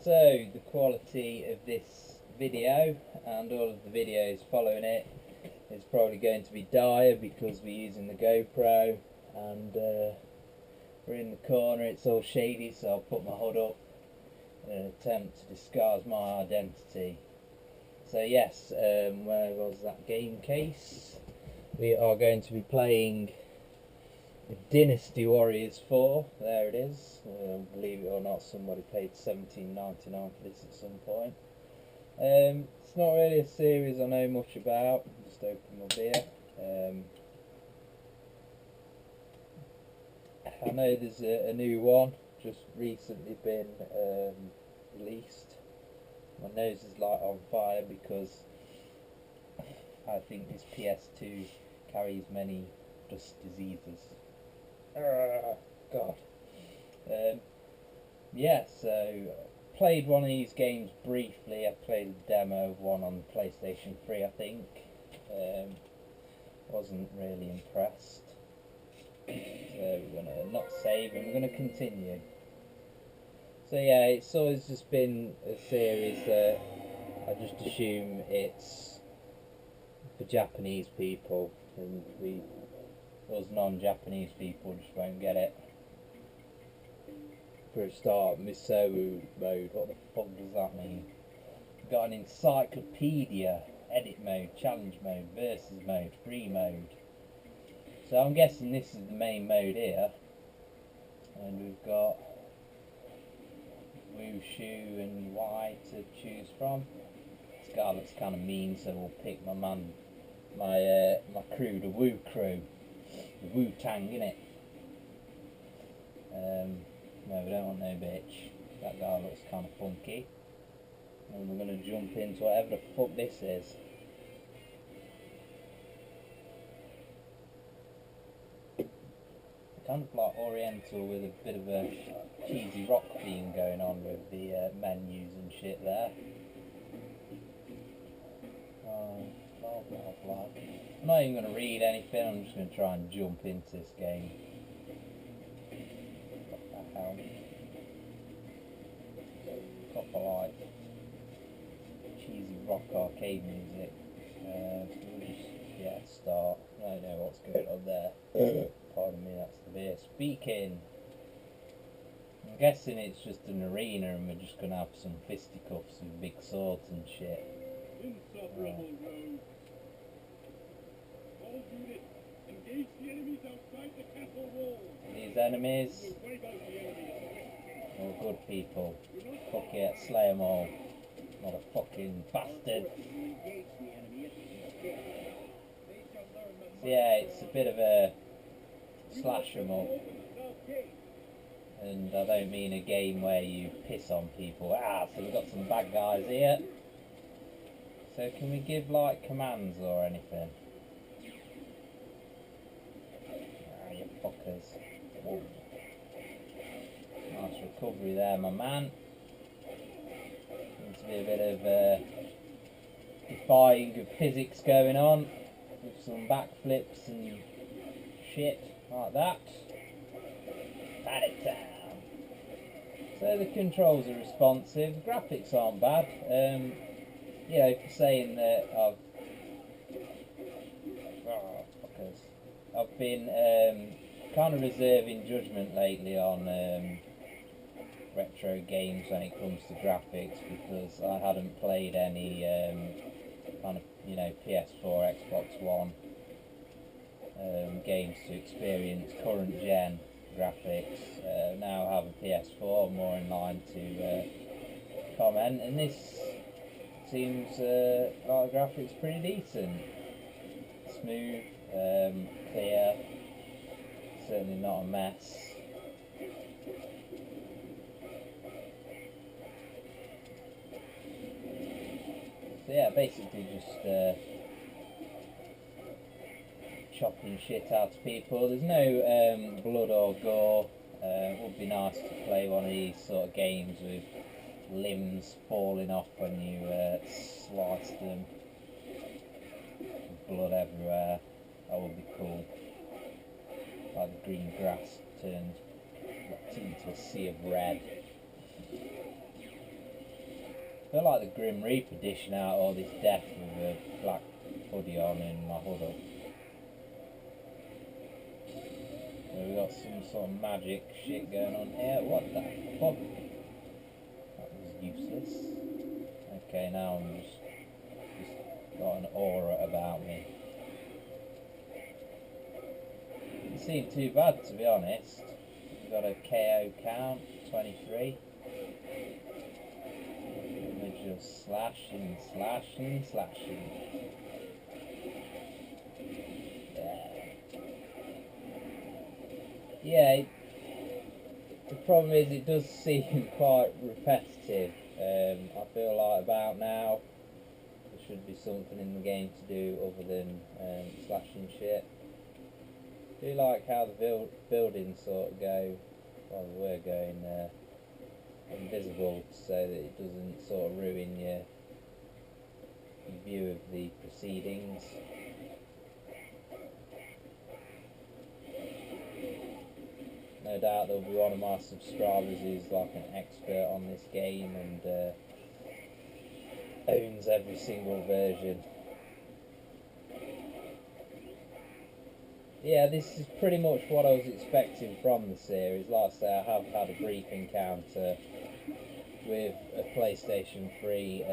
So the quality of this video and all of the videos following it is probably going to be dire because we're using the GoPro and we're in the corner, it's all shady, so I'll put my hood up in an attempt to disguise my identity. So yes, where was that game case? We are going to be playing Dynasty Warriors 4, there it is. Believe it or not, somebody paid $17.99 for this at some point. It's not really a series I know much about, just open my beer. I know there's a new one, just recently been released. My nose is like on fire because I think this PS2 carries many dust diseases. God. Yeah, so played one of these games briefly. I played a demo of one on PlayStation 3, I think. Wasn't really impressed. So we're going to not save and we're going to continue. So yeah, it's always just been a series that I just assume it's for Japanese people, and us non-Japanese people just won't get it. For a start, Misou mode, what the fuck does that mean? We've got an encyclopedia, edit mode, challenge mode, versus mode, free mode. So I'm guessing this is the main mode here. And we've got Wushu and Y to choose from. This guy looks kind of mean, so we'll pick my crew, the Wu crew. The Wu-Tang, innit? No, we don't want no bitch. That guy looks kind of funky. And we're going to jump into whatever the fuck this is. Kind of like Oriental with a bit of a cheesy rock theme going on with the menus and shit there. Blah blah blah. I'm not even going to read anything, I'm just going to try and jump into this game. What the hell? Proper like cheesy rock arcade music. We'll just, start. I don't know what's going on there. Pardon me, that's the beer speaking. I'm guessing it's just an arena and we're just going to have some fisticuffs with big swords and shit. These enemies are good people. Fuck it, slay them all. Motherfucking bastard. So yeah, it's a bit of a slash 'em up. And I don't mean a game where you piss on people. So we've got some bad guys here. So can we give like commands or anything? You fuckers. Whoa. Nice recovery there, my man. Seems to be a bit of defying of physics going on, with some backflips and shit like that. Pat it down. So the controls are responsive, the graphics aren't bad. You know, for saying that I've been kind of reserving judgment lately on retro games when it comes to graphics, because I hadn't played any kind of, you know, PS4, Xbox One games to experience current gen graphics. Now I have a PS4, more in line to comment, and this seems like the graphics pretty decent. Smooth, clear, certainly not a mess. So yeah, basically just chopping shit out of people. There's no blood or gore. It would be nice to play one of these sort of games with limbs falling off when you slice them. Blood everywhere. That would be cool. Like the green grass turns into a sea of red. feel like the Grim Reaper dishing out all this death with a black hoodie on and my hood up. So we got some sort of magic shit going on here. What the fuck? That was useless. Okay, now I'm just got an aura about me. Doesn't seem too bad, to be honest. We've got a KO count, 23. We're just slashing, slashing, slashing. Yeah, the problem is it does seem quite repetitive. I feel like about now there should be something in the game to do other than slashing shit. I do like how the buildings sort of go, well, we're going invisible so that it doesn't sort of ruin your view of the proceedings. No doubt there'll be one of my subscribers who's like an expert on this game and owns every single version. Yeah, this is pretty much what I was expecting from the series. Like I say, I have had a brief encounter with a PlayStation 3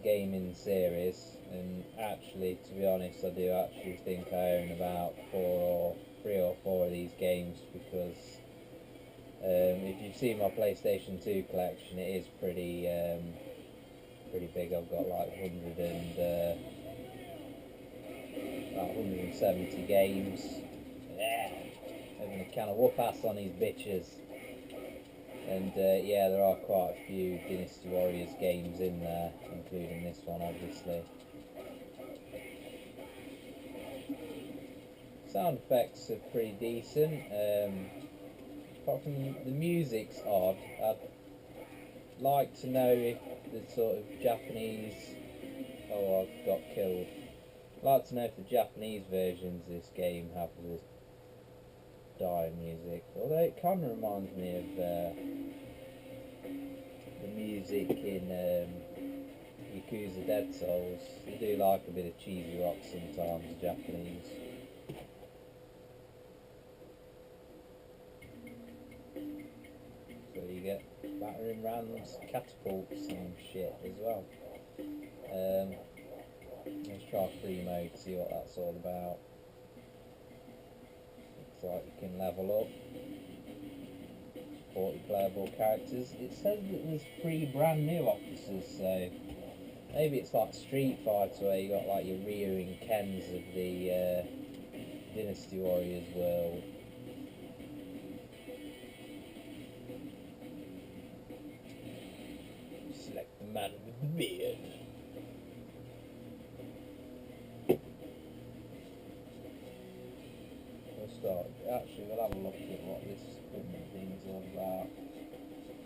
gaming series, and actually, to be honest, I do actually think I own about 3 or 4 of these games, because if you've seen my PlayStation 2 collection, it is pretty big. I've got like 170 games. Yeah, having a can of whoop ass on these bitches. And yeah, there are quite a few Dynasty Warriors games in there, including this one, obviously. Sound effects are pretty decent. Apart from the music's odd. I'd like to know if the sort of Japanese... Oh, I got killed. I'd like to know if the Japanese versions of this game have this dying music, although it kind of reminds me of the music in Yakuza Dead Souls. They do like a bit of cheesy rock sometimes, the Japanese. So you get battering rams, catapults and shit as well. Let's try free mode, see what that's all about. Looks like you can level up. 40 playable characters. It says that there's 3 brand new officers, so maybe it's like Street Fighter where you got like your Ryu and Kens of the Dynasty Warriors world. Select the man with the beard. Actually, we'll have a look at what this equipment thing is all about.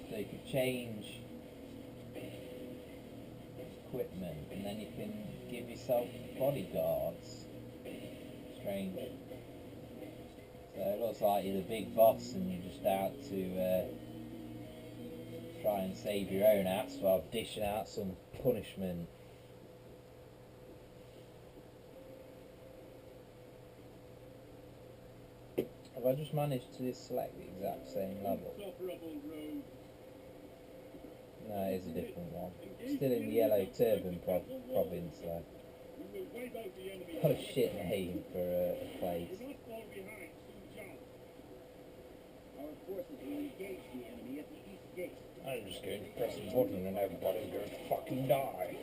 So you can change equipment and then you can give yourself bodyguards. Strange. So it looks like you're the big boss and you're just out to try and save your own ass while dishing out some punishment. Have I just managed to select the exact same level? No, it is a different one. Still in the Yellow Turban province though. What a shit name for a place. I'm just going to press a button and everybody's going to fucking die.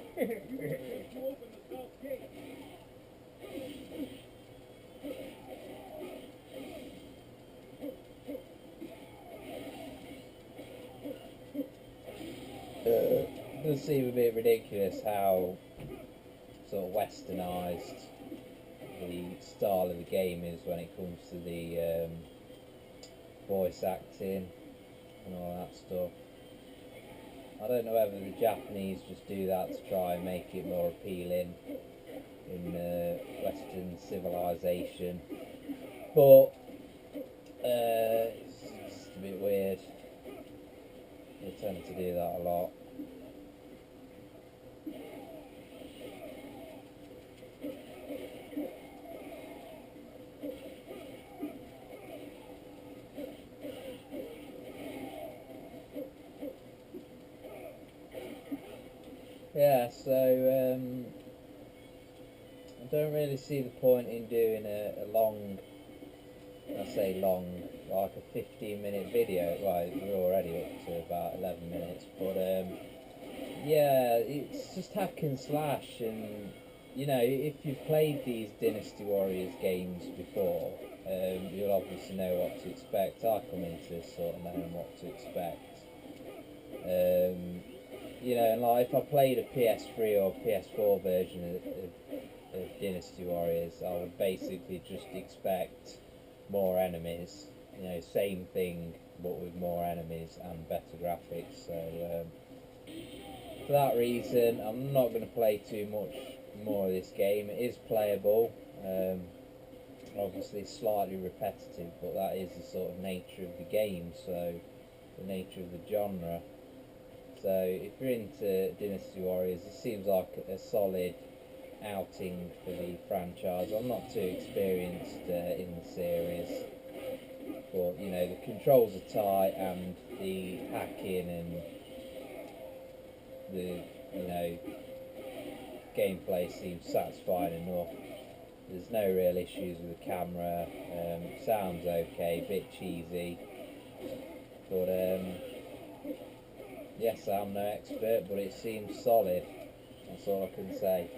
It does seem a bit ridiculous how sort of westernised the style of the game is when it comes to the voice acting and all that stuff. I don't know whether the Japanese just do that to try and make it more appealing in Western civilization, but it's just a bit weird. But tend to do that a lot. Yeah, so I don't really see the point in doing a long, I say long, like a 15-minute video. Well, we're already up to about 11 minutes, but yeah, it's just hack and slash, and you know, if you've played these Dynasty Warriors games before, you'll obviously know what to expect. I come into this sort of knowing what to expect. You know, and like if I played a PS3 or PS4 version of Dynasty Warriors, I would basically just expect more enemies. You know, same thing but with more enemies and better graphics. So for that reason, I'm not going to play too much more of this game. It is playable. Obviously slightly repetitive, but that is the sort of nature of the game. So the nature of the genre. So if you're into Dynasty Warriors, this seems like a solid outing for the franchise. I'm not too experienced in the series, but you know, the controls are tight and the hacking and the, you know, gameplay seems satisfying enough. There's no real issues with the camera. Sounds okay, a bit cheesy, but yes, I'm no expert, but it seems solid. That's all I can say.